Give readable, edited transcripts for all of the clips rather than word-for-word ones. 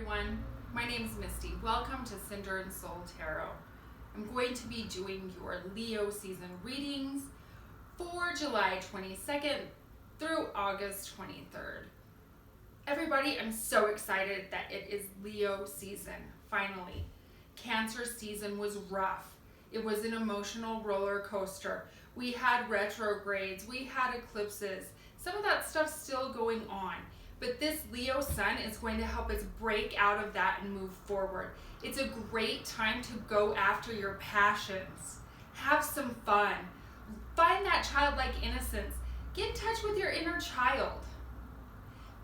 everyone. My name is Misty. Welcome to Cinder and Soul Tarot. I'm going to be doing your Leo season readings for July 22nd through August 23rd. Everybody, I'm so excited that it is Leo season, finally. Cancer season was rough. It was an emotional roller coaster. We had retrogrades, we had eclipses. Some of that stuff's still going on. But this Leo sun is going to help us break out of that and move forward. It's a great time to go after your passions. Have some fun. Find that childlike innocence. Get in touch with your inner child.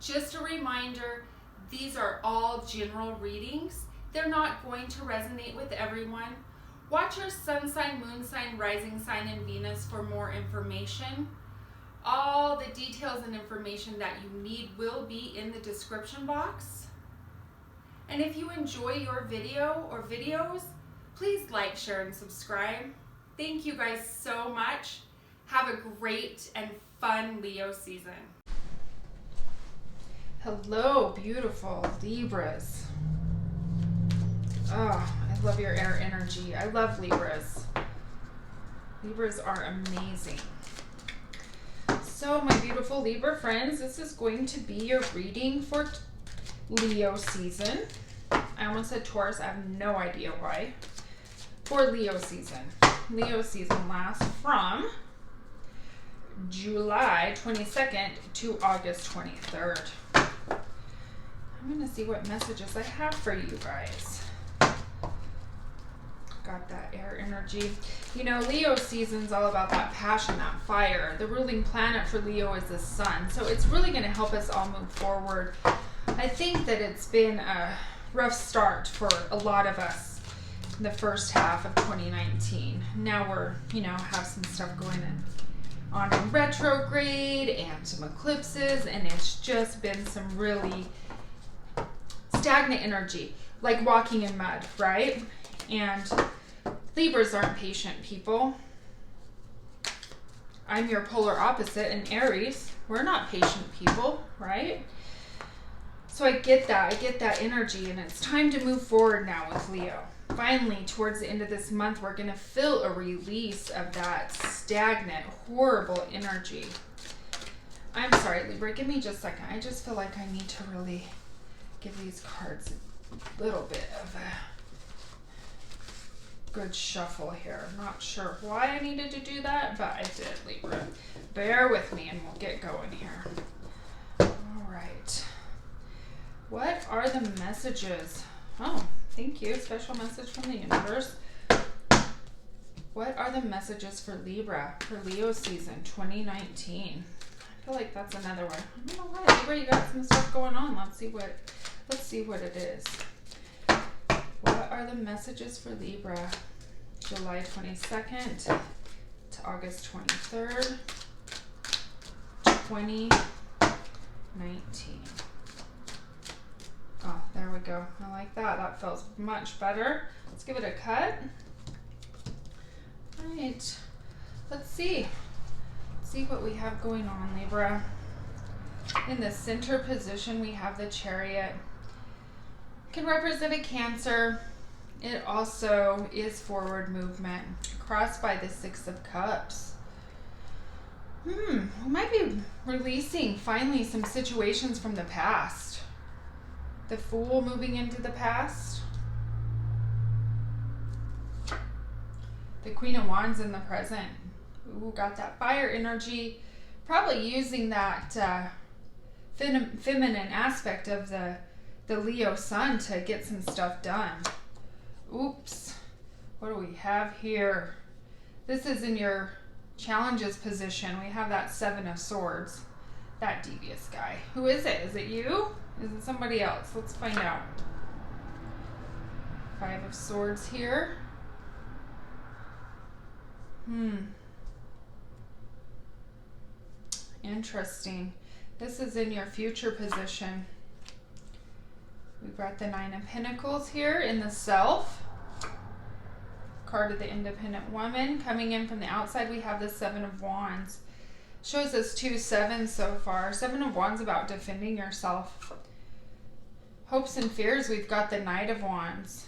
Just a reminder, these are all general readings. They're not going to resonate with everyone. Watch your sun sign, moon sign, rising sign, and Venus for more information. All the details and information that you need will be in the description box. And if you enjoy your video or videos, please like, share, and subscribe. Thank you guys so much. Have a great and fun Leo season. Hello, beautiful Libras. Oh, I love your air energy. I love Libras. Libras are amazing. So my beautiful Libra friends, this is going to be your reading for Leo season. I almost said Taurus, I have no idea why. For Leo season. Leo season lasts from July 22nd to August 23rd. I'm going to see what messages I have for you guys. Got that air energy. You know, Leo season's all about that passion, that fire. The ruling planet for Leo is the sun. So it's really going to help us all move forward. I think that it's been a rough start for a lot of us in the first half of 2019. Now we're, have some stuff going on in retrograde and some eclipses, and it's just been some really stagnant energy, like walking in mud, right? And Libras aren't patient people. I'm your polar opposite in Aries. We're not patient people, right? So I get that energy, and it's time to move forward now with Leo. Finally, towards the end of this month, we're going to feel a release of that stagnant, horrible energy. I'm sorry, Libra, give me just a second. I just feel like I need to really give these cards a little bit of a good shuffle here. I'm not sure why I needed to do that, but I did, Libra. Bear with me and we'll get going here. All right. What are the messages? Oh, thank you. Special message from the universe. What are the messages for Libra for Leo season 2019? I feel like that's another one. I don't know why, Libra, you got some stuff going on. Let's see what it is. What are the messages for Libra, July 22nd to August 23rd, 2019? Oh, there we go. I like that. That feels much better. Let's give it a cut. All right. Let's see. See what we have going on, Libra. In the center position, we have the Chariot. Can represent a Cancer. It also is forward movement, crossed by the Six of Cups. We might be releasing finally some situations from the past. The Fool moving into the past. The Queen of Wands in the present. Ooh, got that fire energy. Probably using that feminine aspect of the Leo sun to get some stuff done. Oops. What do we have here? This is in your challenges position. We have that Seven of Swords. That devious guy. Who is it? Is it you? Is it somebody else? Let's find out. Five of Swords here. Interesting. This is in your future position. We've got the Nine of Pentacles here in the Self. Card of the Independent Woman. Coming in from the outside, we have the Seven of Wands. Shows us 2 sevens so far. Seven of Wands about defending yourself. Hopes and fears, we've got the Knight of Wands.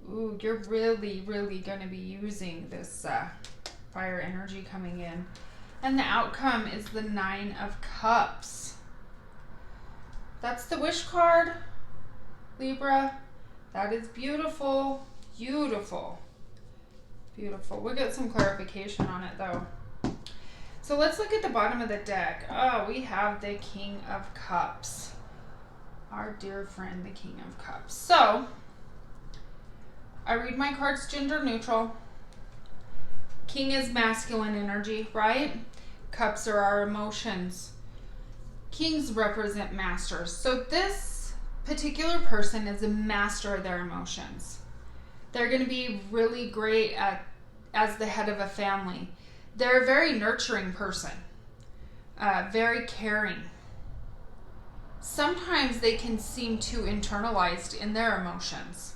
Ooh, you're really, really going to be using this fire energy coming in. And the outcome is the Nine of Cups. That's the wish card, Libra. That is beautiful. Beautiful. Beautiful. We'll get some clarification on it, though. So let's look at the bottom of the deck. Oh, we have the King of Cups. Our dear friend, the King of Cups. So, I read my cards gender neutral. King is masculine energy, right? Cups are our emotions. Kings represent masters. So this particular person is a master of their emotions. They're going to be really great as the head of a family. They're a very nurturing person, very caring. Sometimes they can seem too internalized in their emotions.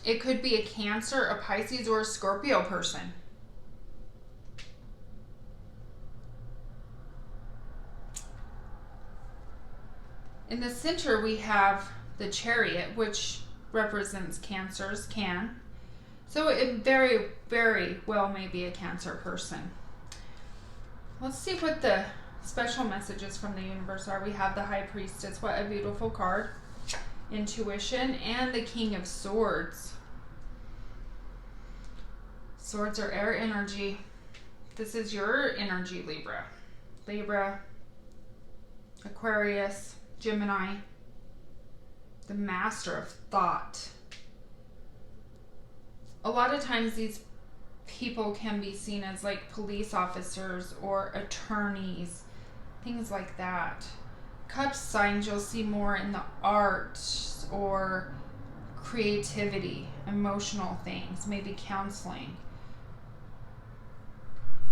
It could be a Cancer, a Pisces, or a Scorpio person. In the center, we have the Chariot, which represents Cancers, can. So it very, very well may be a Cancer person. Let's see what the special messages from the universe are. We have the High Priestess. What a beautiful card. Intuition. And the King of Swords. Swords are air energy. This is your energy, Libra. Libra, Aquarius, Gemini. The master of thought. A lot of times these people can be seen as like police officers or attorneys, things like that. Cups signs you'll see more in the arts or creativity, emotional things, maybe counseling.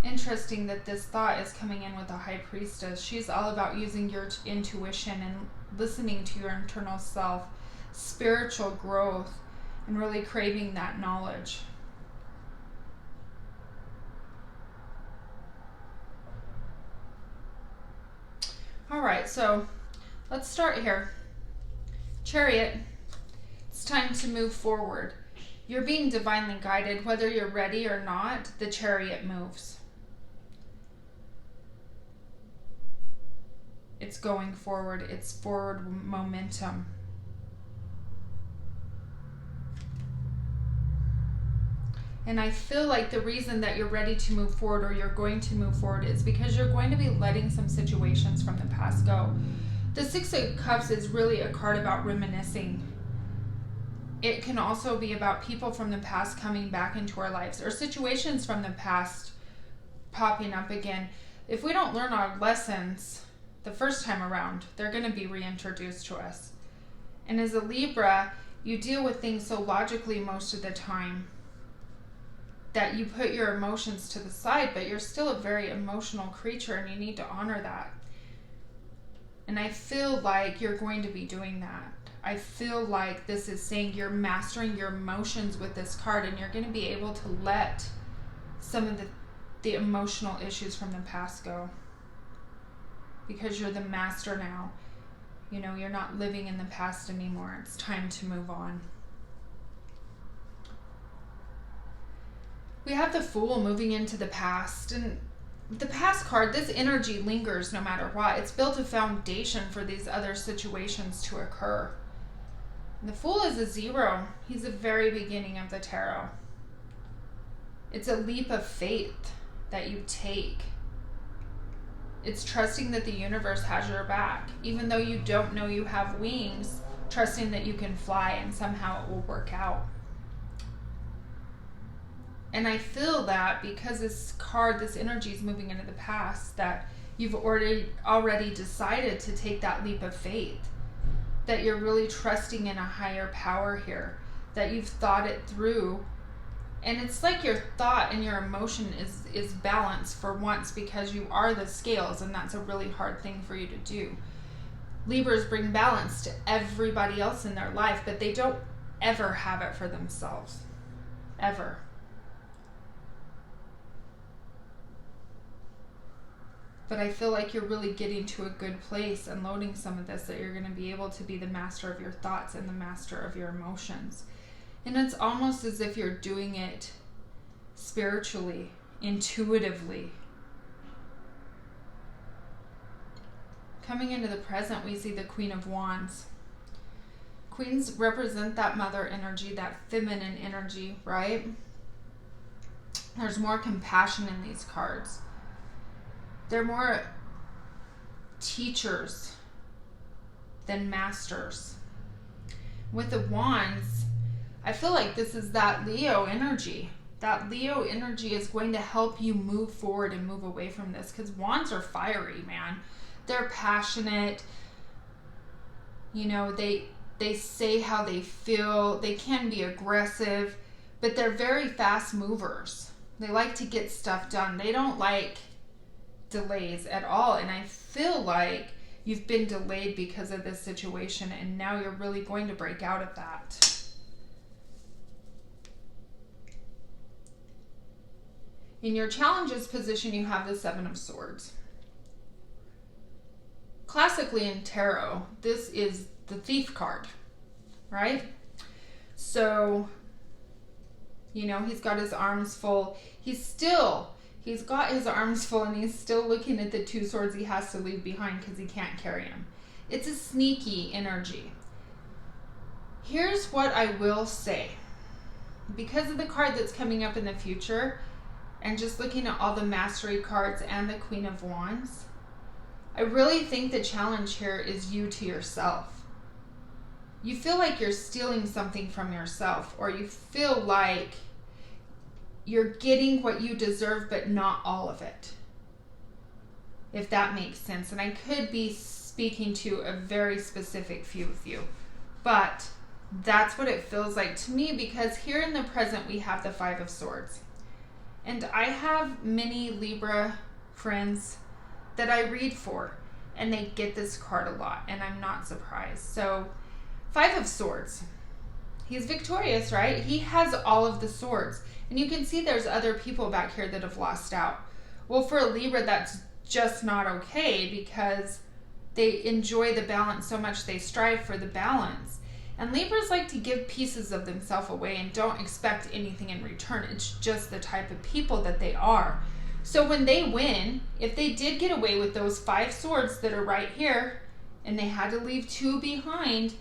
Interesting that this thought is coming in with the High Priestess. She's all about using your intuition and listening to your internal self, spiritual growth, and really craving that knowledge. All right, so let's start here. Chariot, it's time to move forward. You're being divinely guided. Whether you're ready or not, the Chariot moves. It's going forward. It's forward momentum. And I feel like the reason that you're ready to move forward or you're going to move forward is because you're going to be letting some situations from the past go. The Six of Cups is really a card about reminiscing. It can also be about people from the past coming back into our lives or situations from the past popping up again. If we don't learn our lessons the first time around, they're going to be reintroduced to us. And as a Libra, you deal with things so logically most of the time that you put your emotions to the side, but you're still a very emotional creature and you need to honor that. And I feel like you're going to be doing that. I feel like this is saying you're mastering your emotions with this card and you're going to be able to let some of the emotional issues from the past go. Because you're the master now. You know, you're not living in the past anymore. It's time to move on. We have the Fool moving into the past. And the past card, this energy lingers no matter what. It's built a foundation for these other situations to occur. And the Fool is a 0. He's the very beginning of the tarot. It's a leap of faith that you take. It's trusting that the universe has your back. Even though you don't know you have wings, trusting that you can fly and somehow it will work out. And I feel that because this card, this energy is moving into the past, that you've already decided to take that leap of faith. That you're really trusting in a higher power here. That you've thought it through. And it's like your thought and your emotion is balanced for once because you are the scales, and that's a really hard thing for you to do. Libras bring balance to everybody else in their life, but they don't ever have it for themselves. Ever. But I feel like you're really getting to a good place, unloading some of this, that you're going to be able to be the master of your thoughts and the master of your emotions. And it's almost as if you're doing it spiritually, intuitively. Coming into the present, we see the Queen of Wands. Queens represent that mother energy, that feminine energy, right? There's more compassion in these cards. They're more teachers than masters. With the Wands, I feel like this is that Leo energy. That Leo energy is going to help you move forward and move away from this, because Wands are fiery, man. They're passionate. You know, they say how they feel. They can be aggressive, but they're very fast movers. They like to get stuff done. They don't like delays at all. And I feel like you've been delayed because of this situation, and now you're really going to break out of that. In your challenges position, you have the Seven of Swords. Classically in tarot, this is the Thief card, right? So, you know, he's got his arms full. He's got his arms full, and he's still looking at the two swords he has to leave behind because he can't carry them. It's a sneaky energy. Here's what I will say. Because of the card that's coming up in the future, and just looking at all the mastery cards and the Queen of Wands, I really think the challenge here is you to yourself. You feel like you're stealing something from yourself, or you feel like you're getting what you deserve, but not all of it. If that makes sense. And I could be speaking to a very specific few of you, but that's what it feels like to me, because here in the present, we have the Five of Swords. And I have many Libra friends that I read for, and they get this card a lot, and I'm not surprised. So, Five of Swords. He's victorious, right? He has all of the swords. And you can see there's other people back here that have lost out. Well, for a Libra, that's just not okay, because they enjoy the balance so much they strive for the balance. And Libras like to give pieces of themselves away and don't expect anything in return. It's just the type of people that they are. So when they win, if they did get away with those Five Swords that are right here, and they had to leave two behind,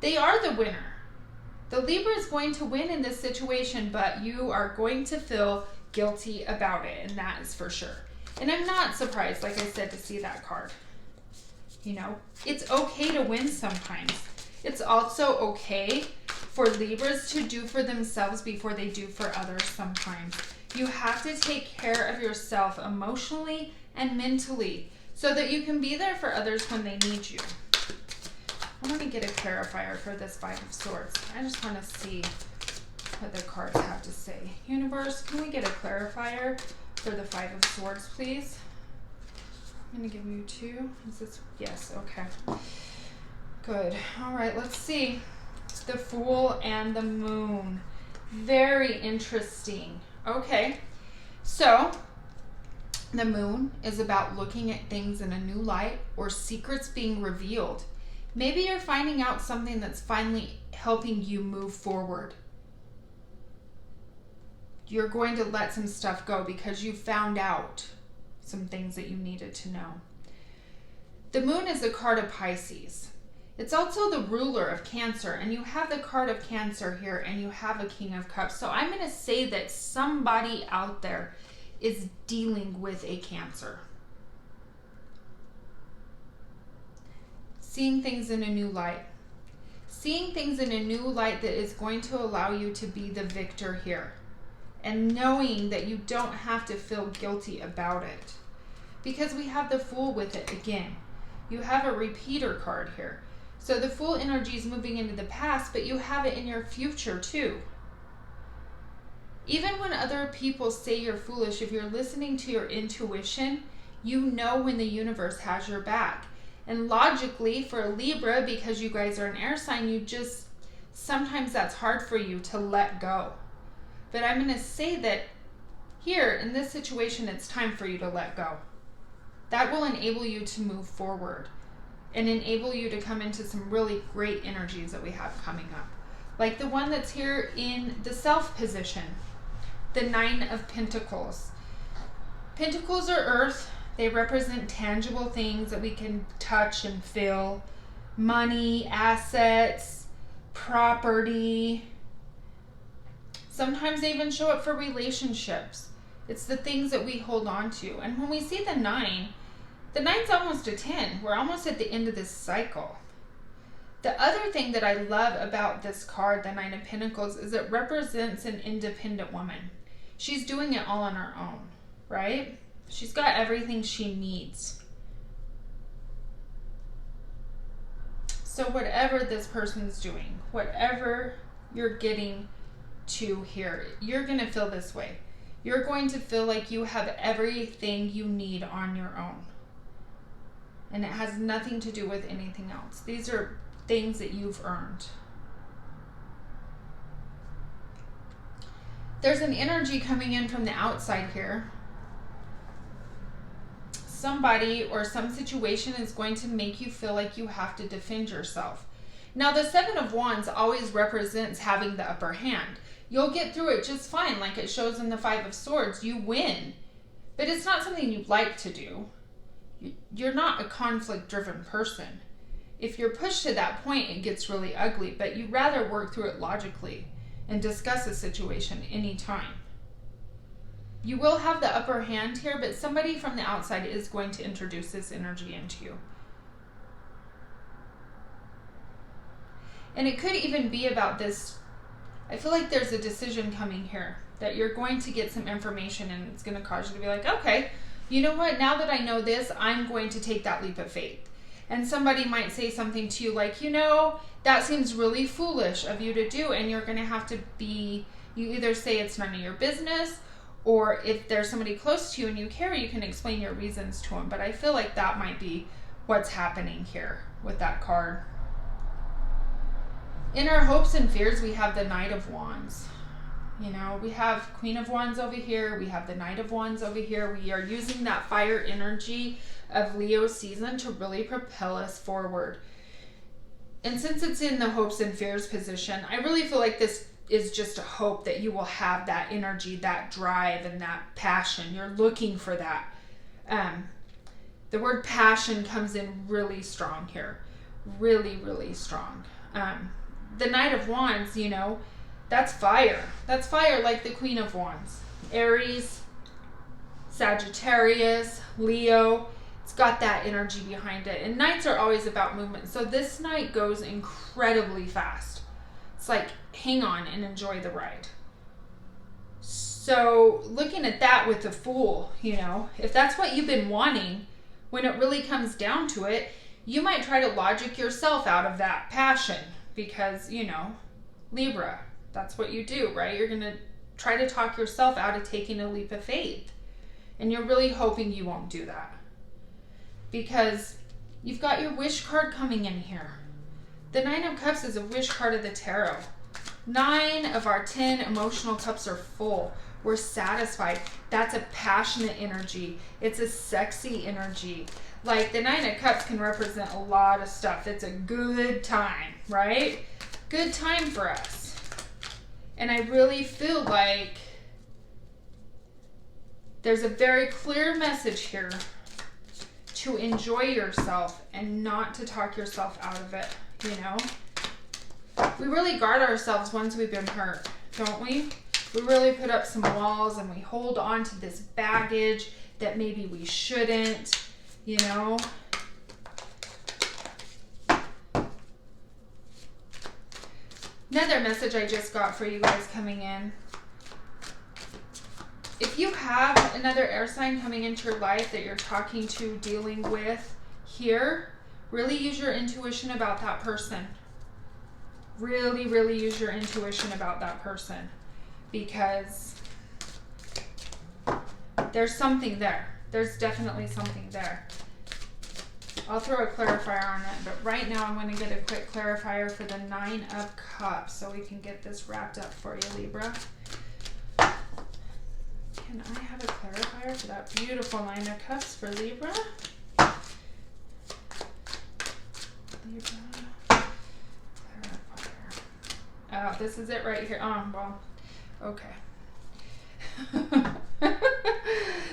they are the winner. The Libra is going to win in this situation, but you are going to feel guilty about it, and that is for sure. And I'm not surprised, like I said, to see that card. You know, it's okay to win sometimes. It's also okay for Libras to do for themselves before they do for others sometimes. You have to take care of yourself emotionally and mentally so that you can be there for others when they need you. I want to get a clarifier for this Five of Swords. I just want to see what the cards have to say. Universe, can we get a clarifier for the Five of Swords, please? I'm going to give you two. Is this? Yes, okay. Good. All right, let's see. The Fool and the Moon. Very interesting. Okay, so the Moon is about looking at things in a new light or secrets being revealed. Maybe you're finding out something that's finally helping you move forward. You're going to let some stuff go because you found out some things that you needed to know. The Moon is a card of Pisces. It's also the ruler of Cancer, and you have the card of Cancer here, and you have a King of Cups. So I'm going to say that somebody out there is dealing with a Cancer. Seeing things in a new light. Seeing things in a new light that is going to allow you to be the victor here. And knowing that you don't have to feel guilty about it. Because we have the Fool with it again. You have a repeater card here. So the Fool energy is moving into the past, but you have it in your future too. Even when other people say you're foolish, if you're listening to your intuition, you know when the universe has your back. And logically, for a Libra, because you guys are an air sign, sometimes that's hard for you to let go. But I'm going to say that here, in this situation, it's time for you to let go. That will enable you to move forward and enable you to come into some really great energies that we have coming up. Like the one that's here in the Self position, the 9 of Pentacles. Pentacles are earth. They represent tangible things that we can touch and feel. Money, assets, property. Sometimes they even show up for relationships. It's the things that we hold on to. And when we see the 9, the 9's almost a 10. We're almost at the end of this cycle. The other thing that I love about this card, the 9 of Pentacles, is it represents an independent woman. She's doing it all on her own, right? She's got everything she needs. So whatever this person's doing, whatever you're getting to here, you're going to feel this way. You're going to feel like you have everything you need on your own. And it has nothing to do with anything else. These are things that you've earned. There's an energy coming in from the outside here. Somebody or some situation is going to make you feel like you have to defend yourself. Now, the 7 of Wands always represents having the upper hand. You'll get through it just fine, like it shows in the 5 of Swords. You win. But it's not something you like to do. You're not a conflict-driven person. If you're pushed to that point, it gets really ugly, but you'd rather work through it logically and discuss a situation anytime. You will have the upper hand here, but somebody from the outside is going to introduce this energy into you. And it could even be about this. I feel like there's a decision coming here that you're going to get some information and it's going to cause you to be like, okay, you know what? Now that I know this, I'm going to take that leap of faith. And somebody might say something to you like, you know, that seems really foolish of you to do. And you're going to have to you either say it's none of your business, or if there's somebody close to you and you care, you can explain your reasons to them. But I feel like that might be what's happening here with that card. In our hopes and fears, we have the Knight of Wands. You know, we have Queen of Wands over here. We have the Knight of Wands over here. We are using that fire energy of Leo season to really propel us forward. And since it's in the hopes and fears position, I really feel like this is just a hope that you will have that energy, that drive, and that passion. You're looking for that. The word passion comes in really strong here. Really, really strong. The Knight of Wands, you know, that's fire. That's fire like the Queen of Wands. Aries, Sagittarius, Leo. It's got that energy behind it. And nights are always about movement. So this night goes incredibly fast. It's like, hang on and enjoy the ride. So looking at that with the Fool, you know, if that's what you've been wanting, when it really comes down to it, you might try to logic yourself out of that passion because, you know, Libra, that's what you do, right? You're going to try to talk yourself out of taking a leap of faith. And you're really hoping you won't do that. Because you've got your wish card coming in here. The 9 of Cups is a wish card of the tarot. 9 of our 10 emotional cups are full. We're satisfied. That's a passionate energy. It's a sexy energy. Like the 9 of Cups can represent a lot of stuff. It's a good time, right? Good time for us. And I really feel like there's a very clear message here to enjoy yourself and not to talk yourself out of it, you know? We really guard ourselves once we've been hurt, don't we? We really put up some walls and we hold on to this baggage that maybe we shouldn't, you know? Another message I just got for you guys coming in. If you have another air sign coming into your life that you're talking to, dealing with here, really use your intuition about that person. Really, really use your intuition about that person. Because there's something there. There's definitely something there. I'll throw a clarifier on it, but right now I'm going to get a quick clarifier for the 9 of Cups so we can get this wrapped up for you, Libra. Can I have a clarifier for that beautiful Nine of Cups for Libra? Libra. Clarifier. Oh, this is it right here. Oh, well, okay.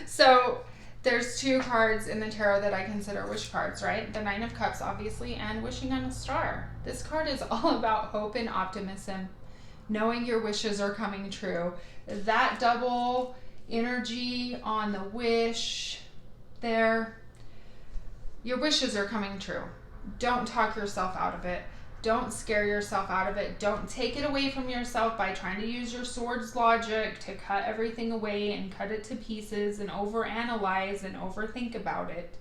So there's two cards in the tarot that I consider wish cards, right? The Nine of Cups, obviously, and wishing on a star. This card is all about hope and optimism, knowing your wishes are coming true. That double energy on the wish there, your wishes are coming true. Don't talk yourself out of it. Don't scare yourself out of it. Don't take it away from yourself by trying to use your sword's logic to cut everything away and cut it to pieces and overanalyze and overthink about it.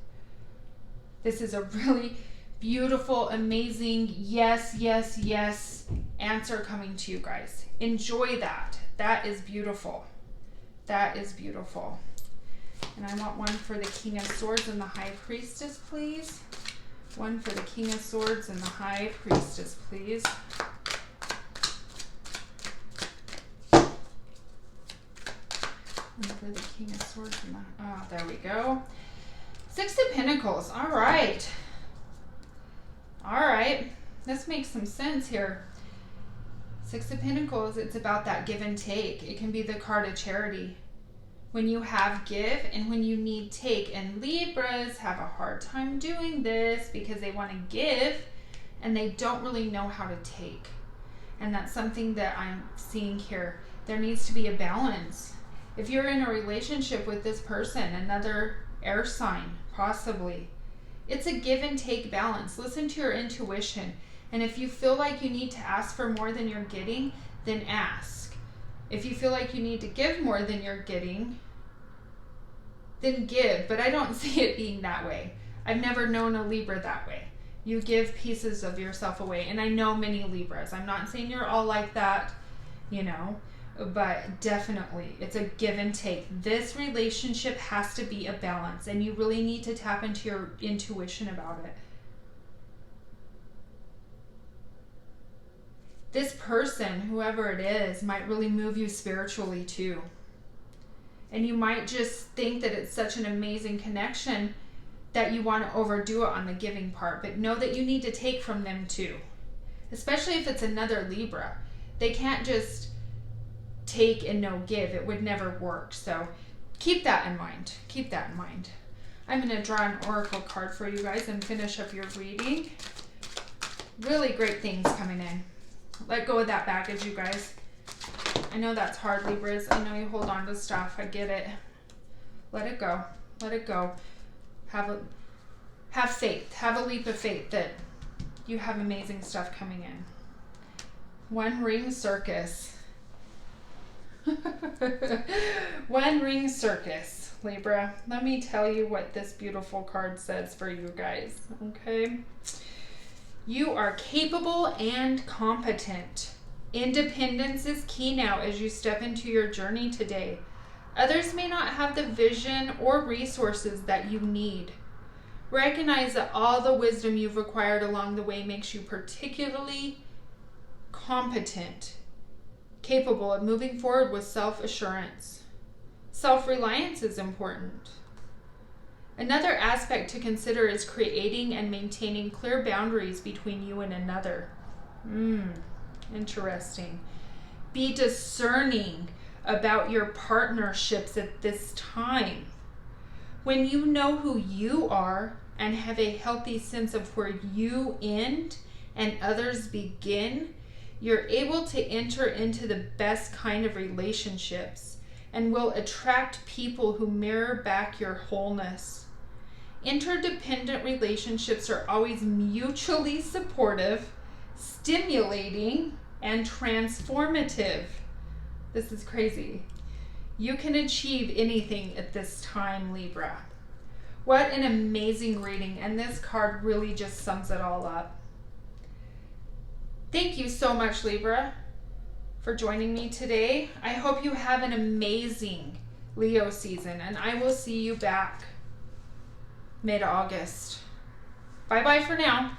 This is a really beautiful, amazing, yes, yes, yes answer coming to you guys. Enjoy that. That is beautiful. That is beautiful. And I want one for the King of Swords and the High Priestess, please. One for the King of Swords and the High Priestess, please. One for the King of Swords and the... Oh, there we go. Six of Pentacles. All right. All right. This makes some sense here. Six of Pentacles, it's about that give and take. It can be the card of charity. When you have, give, and when you need, take. And Libras have a hard time doing this because they want to give and they don't really know how to take. And that's something that I'm seeing here. There needs to be a balance. If you're in a relationship with this person, another air sign, possibly, it's a give and take balance. Listen to your intuition. And if you feel like you need to ask for more than you're getting, then ask. If you feel like you need to give more than you're getting, then give. But I don't see it being that way. I've never known a Libra that way. You give pieces of yourself away. And I know many Libras. I'm not saying you're all like that, you know, but definitely it's a give and take. This relationship has to be a balance, and you really need to tap into your intuition about it. This person, whoever it is, might really move you spiritually too. And you might just think that it's such an amazing connection that you want to overdo it on the giving part. But know that you need to take from them too. Especially if it's another Libra. They can't just take and no give. It would never work. So keep that in mind. Keep that in mind. I'm going to draw an oracle card for you guys and finish up your reading. Really great things coming in. Let go of that baggage, you guys. I know that's hard, Libras. I know you hold on to stuff. I get it. Let it go. Let it go. Have faith. Have a leap of faith that you have amazing stuff coming in. One ring circus. One ring circus, Libra. Let me tell you what this beautiful card says for you guys. Okay. You are capable and competent. Independence is key now as you step into your journey today. Others may not have the vision or resources that you need. Recognize that all the wisdom you've acquired along the way makes you particularly competent, capable of moving forward with self-assurance. Self-reliance is important. Another aspect to consider is creating and maintaining clear boundaries between you and another. Interesting. Be discerning about your partnerships at this time. When you know who you are and have a healthy sense of where you end and others begin, you're able to enter into the best kind of relationships and will attract people who mirror back your wholeness. Interdependent relationships are always mutually supportive, stimulating, and transformative. This is crazy. You can achieve anything at this time, Libra. What an amazing reading, and this card really just sums it all up. Thank you so much, Libra, for joining me today. I hope you have an amazing Leo season, and I will see you back mid-August. Bye-bye for now.